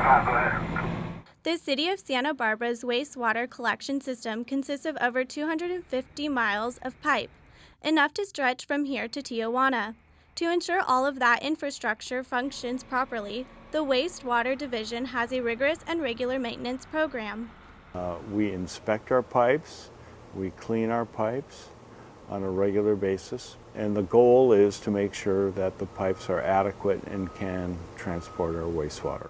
The City of Santa Barbara's wastewater collection system consists of over 250 miles of pipe, enough to stretch from here to Tijuana. To ensure all of that infrastructure functions properly, the Wastewater Division has a rigorous and regular maintenance program. We inspect our pipes, we clean our pipes on a regular basis, and the goal is to make sure that the pipes are adequate and can transport our wastewater.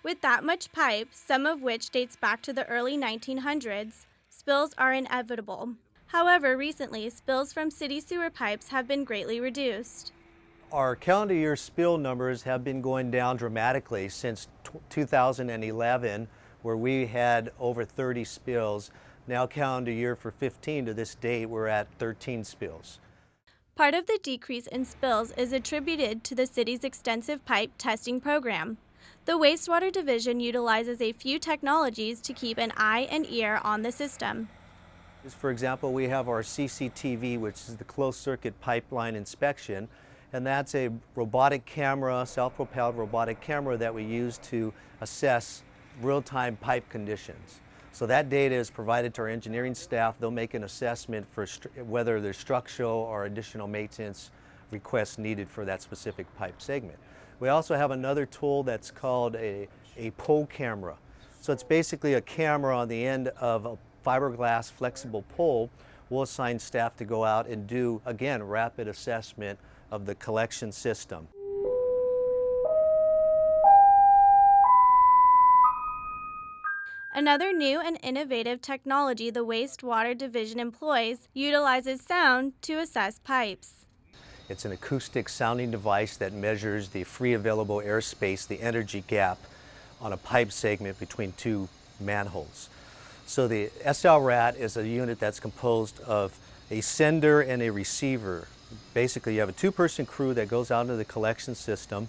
With that much pipe, some of which dates back to the early 1900s, spills are inevitable. However, recently, spills from city sewer pipes have been greatly reduced. Our calendar year spill numbers have been going down dramatically since 2011, where we had over 30 spills. Now calendar year for 15 to this date, we're at 13 spills. Part of the decrease in spills is attributed to the city's extensive pipe testing program. The Wastewater Division utilizes a few technologies to keep an eye and ear on the system. For example, we have our CCTV, which is the closed circuit pipeline inspection, and that's a robotic camera, self-propelled robotic camera that we use to assess real-time pipe conditions. So that data is provided to our engineering staff. They'll make an assessment for whether there's structural or additional maintenance requests needed for that specific pipe segment. We also have another tool that's called a Poe Camera. So it's basically a camera on the end of a fiberglass flexible pole. We'll assign staff to go out and do, again, rapid assessment of the collection system. Another new and innovative technology the Wastewater Division employs utilizes sound to assess pipes. It's an acoustic sounding device that measures the free available airspace, the energy gap, on a pipe segment between two manholes. So the SLRAT is a unit that's composed of a sender and a receiver. Basically, you have a two-person crew that goes out into the collection system.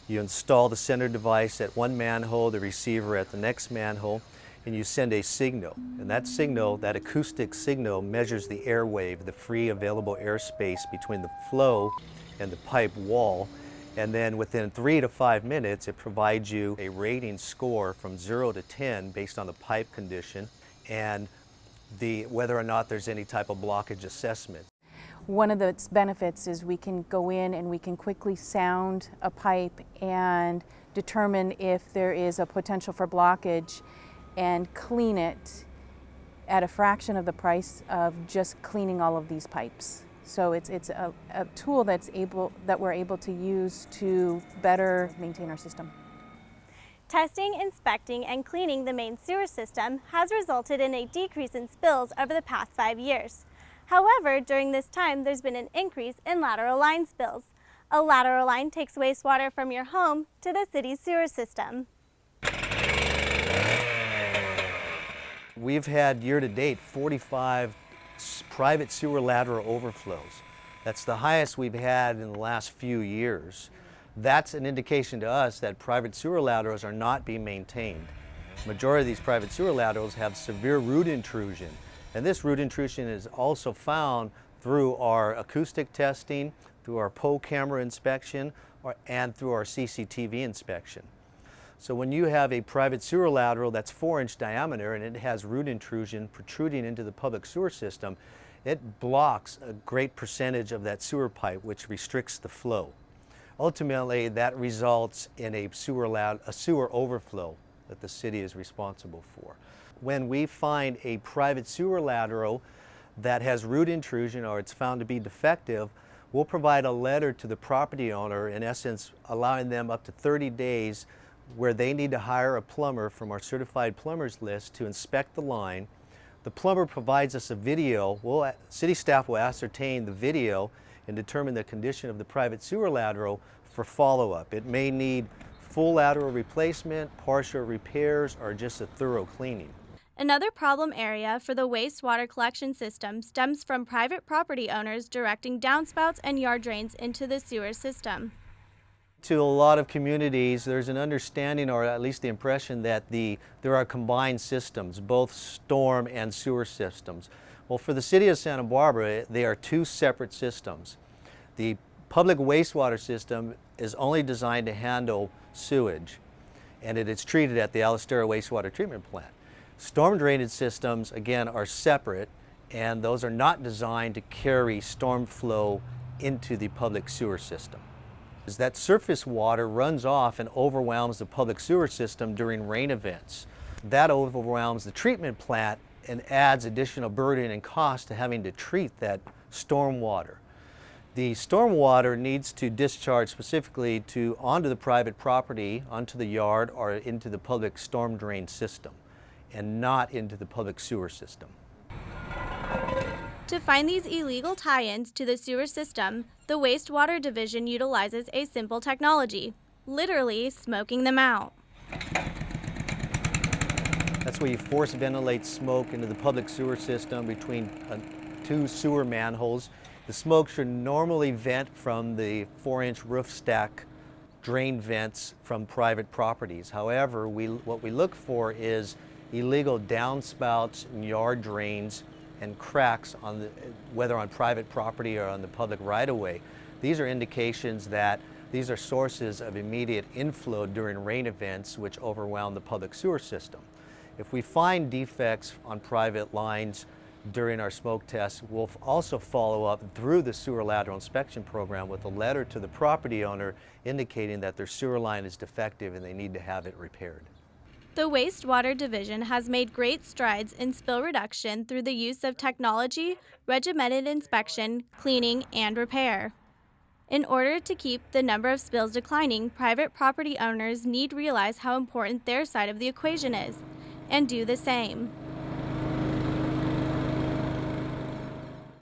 You install the sender device at one manhole, the receiver at the next manhole, and you send a signal. And that signal, that acoustic signal, measures the airwave, the free available airspace between the flow and the pipe wall. And then within 3 to 5 minutes, it provides you a rating score from 0 to 10 based on the pipe condition and whether or not there's any type of blockage assessment. One of its benefits is we can go in and we can quickly sound a pipe and determine if there is a potential for blockage and clean it at a fraction of the price of just cleaning all of these pipes. So it's a tool that we're able to use to better maintain our system. Testing, inspecting, and cleaning the main sewer system has resulted in a decrease in spills over the past 5 years. However, during this time, there's been an increase in lateral line spills. A lateral line takes wastewater from your home to the city's sewer system. We've had year-to-date 45 private sewer lateral overflows. That's the highest we've had in the last few years. That's an indication to us that private sewer laterals are not being maintained. The majority of these private sewer laterals have severe root intrusion, and this root intrusion is also found through our acoustic testing, through our Poe Camera inspection, and through our CCTV inspection. So when you have a private sewer lateral that's 4-inch diameter and it has root intrusion protruding into the public sewer system, it blocks a great percentage of that sewer pipe, which restricts the flow. Ultimately, that results in a sewer overflow that the city is responsible for. When we find a private sewer lateral that has root intrusion or it's found to be defective, we'll provide a letter to the property owner, in essence allowing them up to 30 days where they need to hire a plumber from our certified plumbers list to inspect the line. The plumber provides us a video. City staff will ascertain the video and determine the condition of the private sewer lateral for follow-up. It may need full lateral replacement, partial repairs, or just a thorough cleaning. Another problem area for the wastewater collection system stems from private property owners directing downspouts and yard drains into the sewer system. To a lot of communities, there's an understanding, or at least the impression, that there are combined systems, both storm and sewer systems. Well, for the city of Santa Barbara, they are two separate systems. The public wastewater system is only designed to handle sewage, and it is treated at the Lateral Wastewater Treatment Plant. Storm drainage systems, again, are separate, and those are not designed to carry storm flow into the public sewer system. That surface water runs off and overwhelms the public sewer system during rain events. That overwhelms the treatment plant and adds additional burden and cost to having to treat that storm water. The storm water needs to discharge specifically onto the private property, onto the yard, or into the public storm drain system, and not into the public sewer system. To find these illegal tie-ins to the sewer system, the Wastewater Division utilizes a simple technology, literally smoking them out. That's where you force ventilate smoke into the public sewer system between two sewer manholes. The smoke should normally vent from the 4-inch roof stack drain vents from private properties. However, what we look for is illegal downspouts and yard drains and cracks whether on private property or on the public right-of-way. These are indications that these are sources of immediate inflow during rain events which overwhelm the public sewer system. If we find defects on private lines during our smoke tests, we'll also follow up through the sewer lateral inspection program with a letter to the property owner indicating that their sewer line is defective and they need to have it repaired. The Wastewater Division has made great strides in spill reduction through the use of technology, regimented inspection, cleaning, and repair. In order to keep the number of spills declining, private property owners need to realize how important their side of the equation is and do the same.